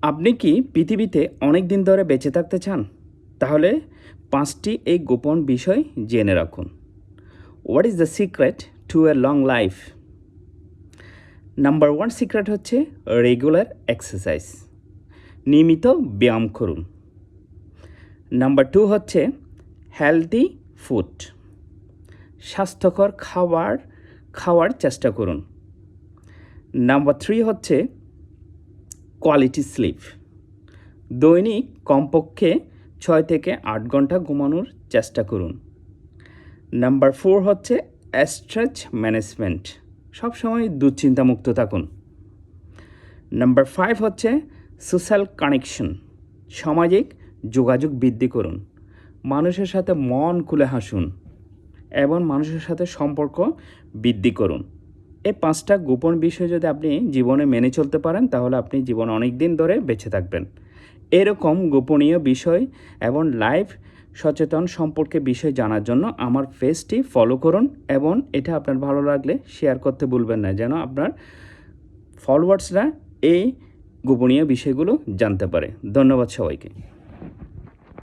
আপনি কি পৃথিবীতে অনেক দিন ধরে বেঁচে থাকতে চান? তাহলে ৫টি এই গোপন বিষয় জেনে রাখুন। What is the secret two a long life? Number 1 secret হচ্ছে রেগুলার এক্সারসাইজ। নিয়মিত ব্যায়াম করুন। নাম্বার 2 হচ্ছে হেলদি ফুড। স্বাস্থ্যকর খাওয়ার চেষ্টা করুন। নাম্বার 3 হচ্ছে কোয়ালিটি স্লিপ। দৈনিক কমপক্ষে 6 থেকে 8 ঘন্টা ঘুমানোর চেষ্টা করুন। নাম্বার 4 হচ্ছে স্ট্রেস ম্যানেজমেন্ট। সবসময় দুশ্চিন্তামুক্ত থাকুন। নাম্বার 5 হচ্ছে সোশ্যাল কানেকশন। সামাজিক যোগাযোগ বৃদ্ধি করুন। মানুষের সাথে মন খুলে হাসুন এবং মানুষের সাথে সম্পর্ক বৃদ্ধি করুন। এই 5টা গোপন বিষয় যদি আপনি জীবনে মেনে চলতে পারেন, তাহলে আপনি জীবনে অনেক দিন ধরে বেঁচে থাকবেন। এরকম গোপনীয় বিষয় এবং লাইফ সচেতন সম্পর্কে বিষয় জানার জন্য আমার পেজটি ফলো করুন এবং এটা আপনার ভালো লাগলে শেয়ার করতে ভুলবেন না, যেন আপনার ফলোয়ার্সরা এই গোপনীয় বিষয়গুলো জানতে পারে। ধন্যবাদ সবাইকে।